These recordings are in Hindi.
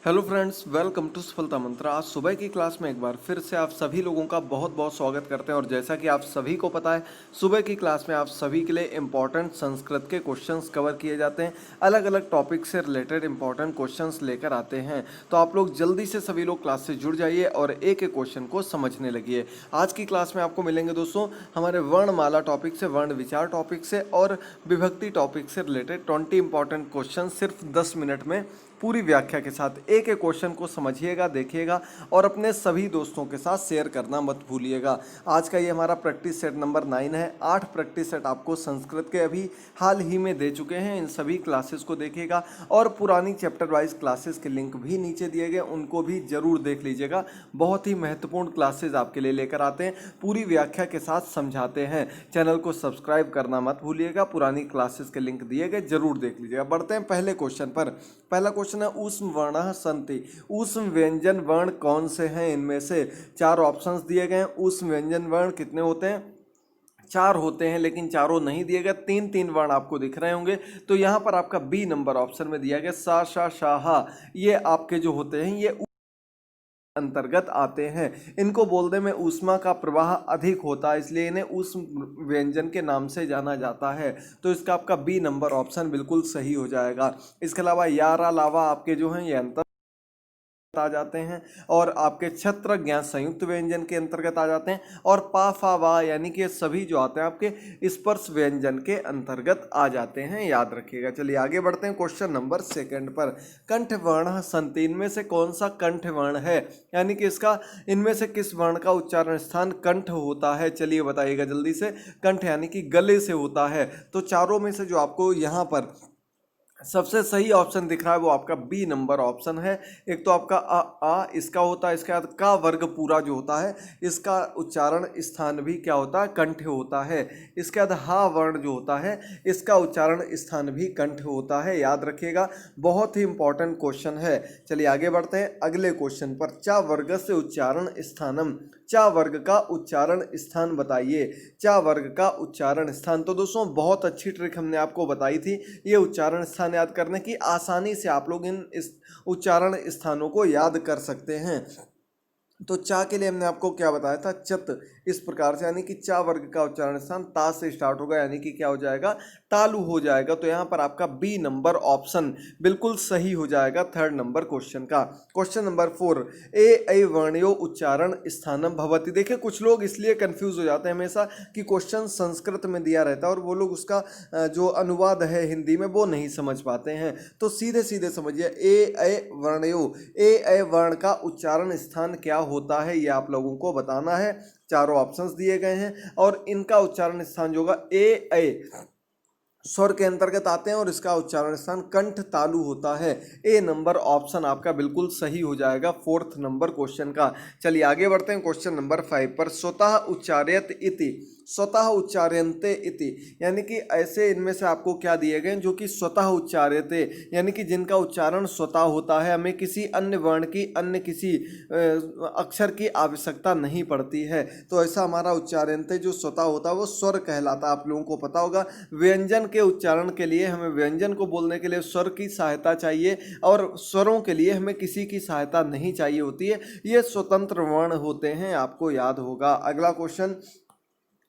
हेलो फ्रेंड्स, वेलकम टू सफलता मंत्र। आज सुबह की क्लास में एक बार फिर से आप सभी लोगों का बहुत बहुत स्वागत करते हैं। और जैसा कि आप सभी को पता है, सुबह की क्लास में आप सभी के लिए इंपॉर्टेंट संस्कृत के क्वेश्चंस कवर किए जाते हैं। अलग अलग टॉपिक से रिलेटेड इंपॉर्टेंट क्वेश्चंस लेकर आते हैं। तो आप लोग जल्दी से सभी लोग क्लास से जुड़ जाइए और एक एक क्वेश्चन को समझने लगिए। आज की क्लास में आपको मिलेंगे दोस्तों हमारे वर्णमाला टॉपिक से, वर्ण विचार टॉपिक से और विभक्ति टॉपिक से रिलेटेड 20 इंपॉर्टेंट क्वेश्चन सिर्फ 10 मिनट में पूरी व्याख्या के साथ। एक एक क्वेश्चन को समझिएगा, देखिएगा और अपने सभी दोस्तों के साथ शेयर करना मत भूलिएगा। आज का ये हमारा प्रैक्टिस सेट नंबर 9 है। 8 प्रैक्टिस सेट आपको संस्कृत के अभी हाल ही में दे चुके हैं। इन सभी क्लासेस को देखिएगा और पुरानी चैप्टर वाइज क्लासेस के लिंक भी नीचे दिए गए, उनको भी जरूर देख लीजिएगा। बहुत ही महत्वपूर्ण क्लासेस आपके लिए लेकर आते हैं, पूरी व्याख्या के साथ समझाते हैं। चैनल को सब्सक्राइब करना मत भूलिएगा। पुरानी क्लासेस के लिंक दिए गए, जरूर देख लीजिएगा। बढ़ते हैं पहले क्वेश्चन पर। पहला क्वेश्चन है ऊष्म वर्णः सन्ति। ऊष्म व्यंजन वर्ण कौन से हैं? इनमें से 4 ऑप्शंस दिए गए हैं। ऊष्म व्यंजन वर्ण कितने होते हैं? 4 होते हैं, लेकिन चारों नहीं दिए गए। 3 वर्ण आपको दिख रहे होंगे। तो यहाँ पर आपका बी नंबर ऑप्शन में दिया गया सा शा शाहा। ये आपके जो होते हैं ये अंतर्गत आते हैं। इनको बोलने में ऊष्मा का प्रवाह अधिक होता है, इसलिए इन्हें ऊष्म व्यंजन के नाम से जाना जाता है। तो इसका आपका बी नंबर ऑप्शन बिल्कुल सही हो जाएगा। इसके अलावा यारा लावा आपके जो हैं ये अंतर आ जाते हैं और आपके छत्र ज्ञान संयुक्त व्यंजन के अंतर्गत आ जाते हैं। और पा फा वा यानी कि सभी जो आते हैं आपके स्पर्श व्यंजन के अंतर्गत आ जाते हैं, याद रखिएगा। चलिए आगे बढ़ते हैं क्वेश्चन नंबर 2 पर। कंठ वर्ण संति, इनमें से कौन सा कंठ वर्ण है? यानी कि इसका इनमें से किस वर्ण का उच्चारण स्थान कंठ होता है? चलिए बताइएगा जल्दी से। कंठ यानी कि गले से होता है। तो चारों में से जो आपको यहाँ पर सबसे सही ऑप्शन दिख रहा है वो आपका बी नंबर ऑप्शन है। एक तो आपका आ इसका होता है, इसके बाद का वर्ग पूरा जो होता है इसका उच्चारण स्थान भी क्या होता है? कंठ होता है। इसके बाद हा वर्ण जो होता है इसका उच्चारण स्थान भी कंठ होता है, याद रखिएगा। बहुत ही इंपॉर्टेंट क्वेश्चन है। चलिए आगे बढ़ते हैं अगले क्वेश्चन पर। चा वर्ग से उच्चारण स्थानम, चा वर्ग का उच्चारण स्थान बताइए। चा वर्ग का उच्चारण स्थान, तो दोस्तों बहुत अच्छी ट्रिक हमने आपको बताई थी ये उच्चारण स्थान याद करने की। आसानी से आप लोग इन इस उच्चारण स्थानों को याद कर सकते हैं। तो चा के लिए हमने आपको क्या बताया था? चत, इस प्रकार से, यानी कि चा वर्ग का उच्चारण स्थान ता से स्टार्ट होगा, यानी कि क्या हो जाएगा? तालु हो जाएगा। तो यहाँ पर आपका बी नंबर ऑप्शन बिल्कुल सही हो जाएगा 3rd नंबर क्वेश्चन का। क्वेश्चन नंबर 4, ए ऐ वर्णयो उच्चारण स्थानम भवति। देखिए कुछ लोग इसलिए कंफ्यूज हो जाते हैं हमेशा कि क्वेश्चन संस्कृत में दिया रहता है और वो लोग उसका जो अनुवाद है हिंदी में वो नहीं समझ पाते हैं। तो सीधे सीधे समझिए, ए ऐ वर्णयो, ए ऐ वर्ण का उच्चारण स्थान क्या होता है ये आप लोगों को बताना है। चारों ऑप्शंस दिए गए हैं और इनका उच्चारण स्थान जो होगा ए ऐ स्वर के अंतर्गत आते हैं और इसका उच्चारण स्थान कंठ तालु होता है। ए नंबर ऑप्शन आपका बिल्कुल सही हो जाएगा 4th नंबर क्वेश्चन का। चलिए आगे बढ़ते हैं क्वेश्चन नंबर 5 पर। स्वतः उच्चार्यत इति, स्वतः उच्चार्यन्ते इति, यानी कि ऐसे इनमें से आपको क्या दिए गए जो कि स्वतः उच्चार्यते, यानी कि जिनका उच्चारण स्वतः होता है, हमें किसी अन्य वर्ण की, अन्य किसी अक्षर की आवश्यकता नहीं पड़ती है। तो ऐसा हमारा उच्चार्यन्ते जो स्वतः होता है वो स्वर कहलाता है। आप लोगों को पता होगा व्यंजन के उच्चारण के लिए हमें व्यंजन को बोलने के लिए स्वर की सहायता चाहिए और स्वरों के लिए हमें किसी की सहायता नहीं चाहिए होती है। ये स्वतंत्र वर्ण होते हैं, आपको याद होगा। अगला क्वेश्चन,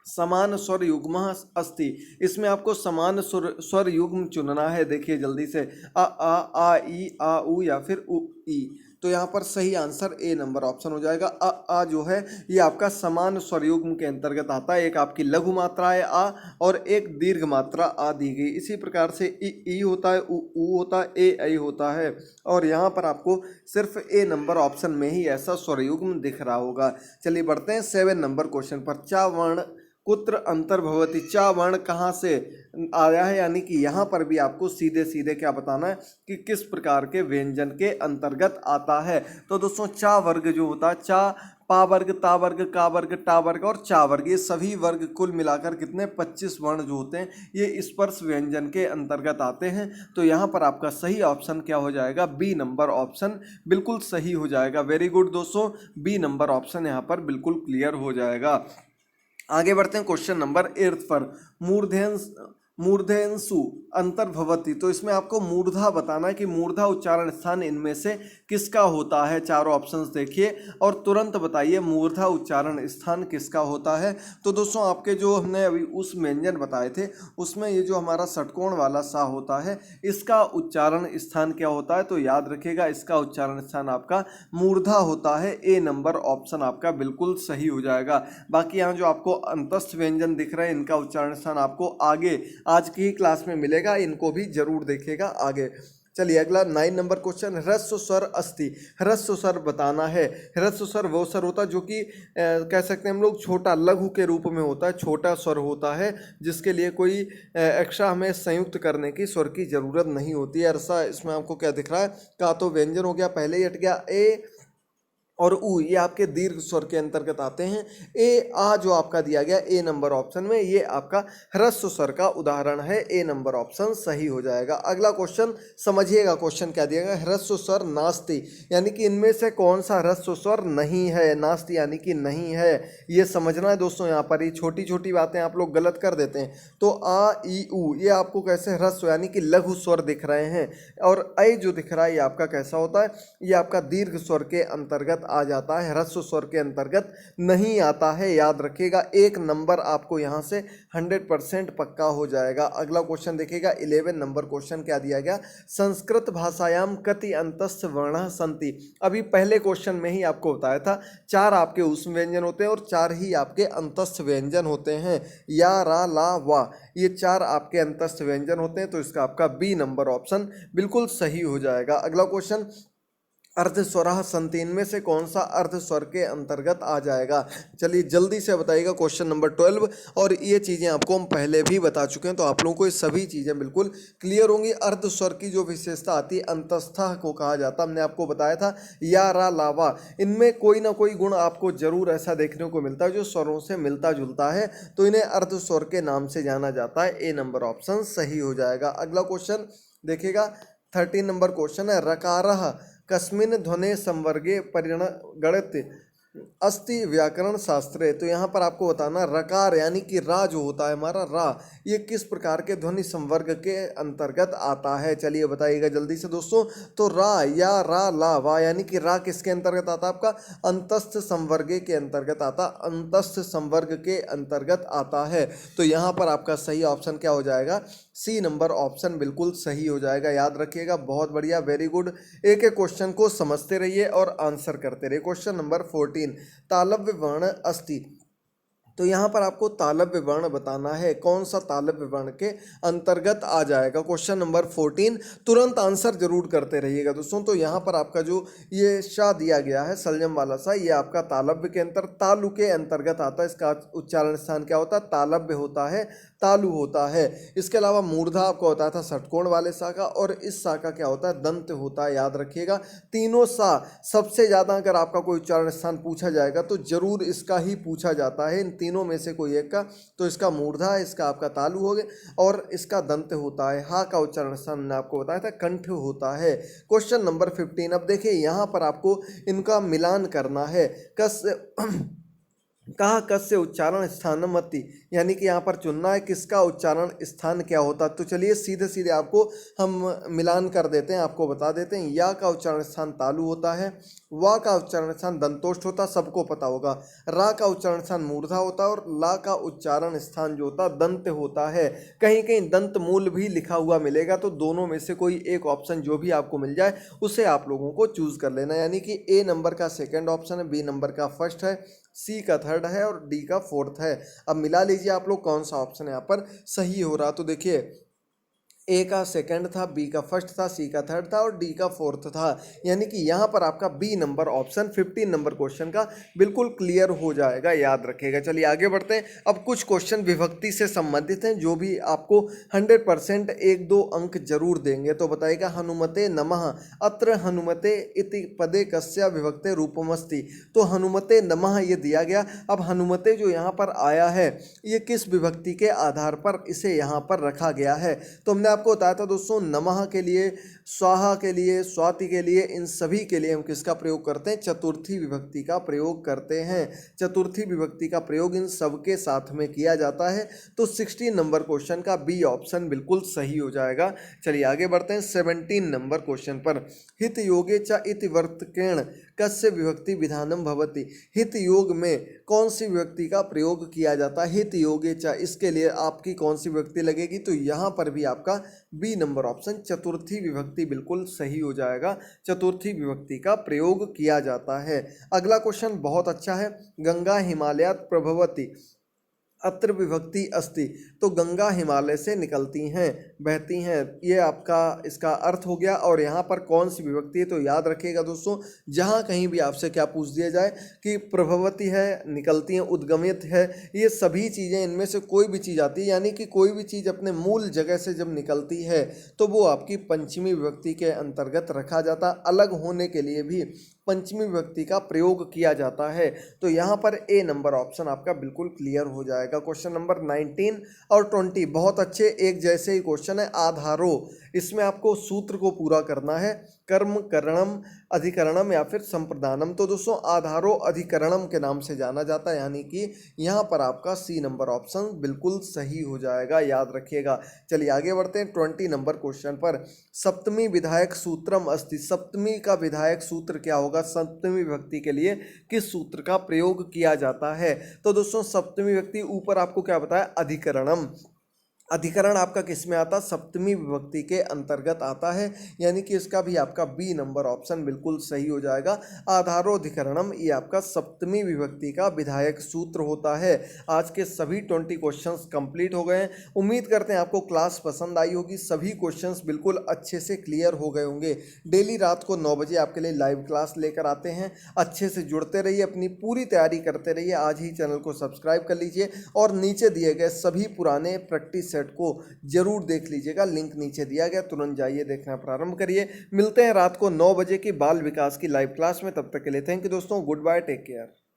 समान स्वर युग्म अस्ति, इसमें आपको समान स्वर युग्म चुनना है। देखिए जल्दी से, आ ई आ उ या फिर उ ई। तो यहाँ पर सही आंसर ए नंबर ऑप्शन हो जाएगा। आ जो है ये आपका समान स्वर युग्म के अंतर्गत आता है। एक आपकी लघु मात्रा है आ और एक दीर्घ मात्रा आ दी गई। इसी प्रकार से ई होता है, उ होता है, ए ऐ होता है। और यहाँ पर आपको सिर्फ ए नंबर ऑप्शन में ही ऐसा स्वर युग्म दिख रहा होगा। चलिए बढ़ते हैं 7 नंबर क्वेश्चन पर। चा वर्ण कुत्र अंतर्भवति, चा वर्ण कहाँ से आया है? यानी कि यहाँ पर भी आपको सीधे सीधे क्या बताना है कि किस प्रकार के व्यंजन के अंतर्गत आता है। तो दोस्तों चा वर्ग जो होता है, चा, पा वर्ग, ता वर्ग, का वर्ग, टा वर्ग और चा वर्ग, ये सभी वर्ग कुल मिलाकर कितने 25 वर्ण जो होते हैं ये स्पर्श व्यंजन के अंतर्गत आते हैं। तो यहाँ पर आपका सही ऑप्शन क्या हो जाएगा? बी नंबर ऑप्शन बिल्कुल सही हो जाएगा। वेरी गुड दोस्तों, बी नंबर ऑप्शन यहाँ पर बिल्कुल क्लियर हो जाएगा। आगे बढ़ते हैं क्वेश्चन नंबर 8 पर। मूर्धेंसु अंतर्भवति, तो इसमें आपको मूर्धा बताना है कि मूर्धा उच्चारण स्थान इनमें से किसका होता है। चारों ऑप्शंस देखिए और तुरंत बताइए मूर्धा उच्चारण स्थान किसका होता है। तो दोस्तों आपके जो हमने अभी उस व्यंजन बताए थे उसमें ये जो हमारा षटकोण वाला सा होता है इसका उच्चारण स्थान क्या होता है, तो याद रखिएगा इसका उच्चारण स्थान आपका मूर्धा होता है। ए नंबर ऑप्शन आपका बिल्कुल सही हो जाएगा। बाकी यहाँ जो आपको अंतस्थ व्यंजन दिख रहे हैं इनका उच्चारण स्थान आपको आगे आज की ही क्लास में मिलेगा, इनको भी जरूर देखिएगा आगे। चलिए अगला 9 नंबर क्वेश्चन, ह्रस्व स्वर अस्ति, ह्रस्व स्वर बताना है। ह्रस्व स्वर वो स्वर होता है जो कि कह सकते हैं हम लोग छोटा लघु के रूप में होता है, छोटा स्वर होता है जिसके लिए कोई एक्स्ट्रा हमें संयुक्त करने की स्वर की जरूरत नहीं होती है। ऐसा इसमें आपको क्या दिख रहा है, का तो व्यंजन हो गया, पहले ही हट गया ए और ऊ, ये आपके दीर्घ स्वर के अंतर्गत आते हैं। ए आ जो आपका दिया गया ए नंबर ऑप्शन में, ये आपका ह्रस्व स्वर का उदाहरण है। ए नंबर ऑप्शन सही हो जाएगा। अगला क्वेश्चन समझिएगा, क्वेश्चन क्या दिया गया, ह्रस्व स्वर नास्ति, यानी कि इनमें से कौन सा ह्रस्व स्वर नहीं है। नास्ति यानी कि नहीं है, ये समझना है दोस्तों। यहाँ पर ये छोटी छोटी बातें आप लोग गलत कर देते हैं। तो आ ई ऊ ये आपको कैसे ह्रस्व यानी कि लघु स्वर दिख रहे हैं, और ऐ जो दिख रहा है ये आपका कैसा होता है, ये आपका दीर्घ स्वर के अंतर्गत आ जाता है, ह्रस्व स्वर के अंतर्गत नहीं आता है। याद रखिएगा, एक नंबर आपको यहाँ से 100% पक्का हो जाएगा। अगला क्वेश्चन देखिएगा 11 नंबर क्वेश्चन क्या दिया गया, संस्कृत भाषायाम कति अंतस्थ वर्णः सन्ति। अभी पहले क्वेश्चन में ही आपको बताया था 4 आपके उष्म व्यंजन होते हैं और 4 ही आपके अंतस्थ व्यंजन होते हैं, या रा ला वा, ये 4 आपके अंतस्थ व्यंजन होते हैं। तो इसका आपका बी नंबर ऑप्शन बिल्कुल सही हो जाएगा। अगला क्वेश्चन, अर्धस्वरः सन्ति, इनमें से कौन सा अर्धस्वर के अंतर्गत आ जाएगा। चलिए जल्दी से बताइएगा क्वेश्चन नंबर 12, और ये चीज़ें आपको हम पहले भी बता चुके हैं तो आप लोगों को ये सभी चीज़ें बिल्कुल क्लियर होंगी। अर्धस्वर की जो विशेषता आती है अंतस्था को कहा जाता, हमने आपको बताया था, या रा लावा, इनमें कोई ना कोई गुण आपको जरूर ऐसा देखने को मिलता है जो स्वरों से मिलता जुलता है, तो इन्हें अर्धस्वर के नाम से जाना जाता है। ए नंबर ऑप्शन सही हो जाएगा। अगला क्वेश्चन देखिएगा 13 नंबर क्वेश्चन है, रकारः कस्मिन् ध्वने संवर्गे परिगणित अस्ति व्याकरण शास्त्रे। तो यहाँ पर आपको बताना रकार यानी कि रा जो होता है हमारा रा, ये किस प्रकार के ध्वनि संवर्ग के अंतर्गत आता है। चलिए बताइएगा जल्दी से दोस्तों। तो रा या रा ला वा, यानी कि रा किसके अंतर्गत आता है, आपका अंतस्थ संवर्गे के अंतर्गत आता, अंतस्थ संवर्ग के अंतर्गत आता है। तो यहाँ पर आपका सही ऑप्शन क्या हो जाएगा, सी नंबर ऑप्शन बिल्कुल सही हो जाएगा। याद रखिएगा, बहुत बढ़िया, वेरी गुड। एक एक क्वेश्चन को समझते रहिए और आंसर करते रहिए। क्वेश्चन नंबर 14, तालव्य वर्ण अस्ति। तो यहाँ पर आपको तालव्य वर्ण बताना है, कौन सा तालव्य वर्ण के अंतर्गत आ जाएगा। क्वेश्चन नंबर 14, तुरंत आंसर जरूर करते रहिएगा दोस्तों। तो यहाँ पर आपका जो ये शा दिया गया है सलजम वाला सा, ये आपका तालव्य के तालु के अंतर्गत आता है। इसका उच्चारण स्थान क्या होता है, तालव्य होता है, तालु होता है। इसके अलावा मूर्धा आपको बताया था षटकोण वाले सा का, और इस सा का क्या होता है, दंत होता है। याद रखिएगा, तीनों सा सबसे ज़्यादा अगर आपका कोई उच्चारण स्थान पूछा जाएगा तो जरूर इसका ही पूछा जाता है, इन तीनों में से कोई एक का। तो इसका मूर्धा है, इसका आपका तालु हो गया, और इसका दंत होता है। हा का उच्चारण स्थान मैंने आपको बताया था कंठ होता है। क्वेश्चन नंबर 15, अब देखिए यहाँ पर आपको इनका मिलान करना है। कहा कस्य उच्चारण स्थानमति, यानी कि यहाँ पर चुनना है किसका उच्चारण स्थान क्या होता। तो चलिए सीधे सीधे आपको हम मिलान कर देते हैं, आपको बता देते हैं। या का उच्चारण स्थान तालु होता है, वा का उच्चारण स्थान दंतोष्ठ होता, सबको पता होगा। रा का उच्चारण स्थान मूर्धा होता है, और ला का उच्चारण स्थान जो होता दंत होता है। कहीं कहीं दंत मूल भी लिखा हुआ मिलेगा, तो दोनों में से कोई एक ऑप्शन जो भी आपको मिल जाए उसे आप लोगों को चूज कर लेना। यानी कि ए नंबर का सेकेंड ऑप्शन है, बी नंबर का फर्स्ट है, सी का थर्ड है, और डी का फोर्थ है। अब मिला लीजिए आप लोग कौन सा ऑप्शन यहाँ पर सही हो रहा। तो देखिए, ए का सेकंड था, बी का फर्स्ट था, सी का थर्ड था, और डी का फोर्थ था। यानी कि यहाँ पर आपका B number option 15 number question का बिल्कुल क्लियर हो जाएगा। याद रखिएगा। चलिए आगे बढ़ते हैं। अब कुछ क्वेश्चन विभक्ति से संबंधित हैं जो भी आपको 100% 1-2 अंक जरूर देंगे। तो बताइएगा, हनुमते नमः अत्र हनुमते इति पदे कस्य विभक्ते रूपमस्ति। तो हनुमते नमः ये दिया गया। अब हनुमते जो यहाँ पर आया है ये किस विभक्ति के आधार पर इसे यहाँ पर रखा गया है। तो हमने आपको बताया था दोस्तों, नमः के लिए स्वाहा के लिए, स्वाति के लिए, इन सभी के लिए हम किसका प्रयोग करते हैं? चतुर्थी विभक्ति का प्रयोग करते हैं। चतुर्थी विभक्ति का प्रयोग इन सबके साथ में किया जाता है। तो 16 नंबर क्वेश्चन का बी ऑप्शन बिल्कुल सही हो जाएगा। चलिए आगे बढ़ते हैं 17 नंबर क्वेश्चन पर। हित योगे च इति वर्तकेण कस्य विभक्ति विधानम भवति। हित योग में कौन सी विभक्ति का प्रयोग किया जाता है? हित योगे च, इसके लिए आपकी कौन सी विभक्ति लगेगी? तो यहाँ पर भी आपका बी नंबर ऑप्शन चतुर्थी विभक्ति बिल्कुल सही हो जाएगा। चतुर्थी विभक्ति का प्रयोग किया जाता है। अगला क्वेश्चन बहुत अच्छा है। गंगा हिमालयात् प्रभवति अत्र विभक्ति अस्ति। तो गंगा हिमालय से निकलती हैं, बहती हैं, ये आपका इसका अर्थ हो गया। और यहाँ पर कौन सी विभक्ति है? तो याद रखिएगा दोस्तों, जहाँ कहीं भी आपसे क्या पूछ दिया जाए कि प्रभवती है, निकलती हैं, उद्गमित है, ये सभी चीज़ें, इनमें से कोई भी चीज़ आती है, यानी कि कोई भी चीज़ अपने मूल जगह से जब निकलती है तो वो आपकी पंचमी विभक्ति के अंतर्गत रखा जाता। अलग होने के लिए भी पंचमी विभक्ति का प्रयोग किया जाता है। तो यहाँ पर ए नंबर ऑप्शन आपका बिल्कुल क्लियर हो जाएगा। क्वेश्चन नंबर 19 और 20 बहुत अच्छे एक जैसे ही क्वेश्चन है। आधारो, इसमें आपको सूत्र को पूरा करना है। कर्म करणम अधिकरणम या फिर संप्रदानम। तो दोस्तों आधारो अधिकरणम के नाम से जाना जाता है, यानी कि यहाँ पर आपका सी नंबर ऑप्शन बिल्कुल सही हो जाएगा, याद रखिएगा। चलिए आगे बढ़ते हैं 20 नंबर क्वेश्चन पर। सप्तमी विधायक सूत्रम अस्ति। सप्तमी का विधायक सूत्र क्या होगा? सप्तमी विभक्ति के लिए किस सूत्र का प्रयोग किया जाता है? तो दोस्तों सप्तमी विभक्ति ऊपर आपको क्या बताया? अधिकरणम। अधिकरण आपका किस में आता? सप्तमी विभक्ति के अंतर्गत आता है, यानी कि इसका भी आपका बी नंबर ऑप्शन बिल्कुल सही हो जाएगा। आधारोधिकरणम ये आपका सप्तमी विभक्ति का विधायक सूत्र होता है। आज के सभी 20 क्वेश्चंस कंप्लीट हो गए हैं। उम्मीद करते हैं आपको क्लास पसंद आई होगी। सभी क्वेश्चंस बिल्कुल अच्छे से क्लियर हो गए होंगे। डेली रात को 9 बजे आपके लिए लाइव क्लास लेकर आते हैं। अच्छे से जुड़ते रहिए, अपनी पूरी तैयारी करते रहिए। आज ही चैनल को सब्सक्राइब कर लीजिए और नीचे दिए गए सभी पुराने प्रैक्टिस को जरूर देख लीजिएगा। लिंक नीचे दिया गया, तुरंत जाइए, देखना प्रारंभ करिए। मिलते हैं रात को 9 बजे की बाल विकास की लाइव क्लास में। तब तक के लिए थैंक यू दोस्तों। Good bye, take care.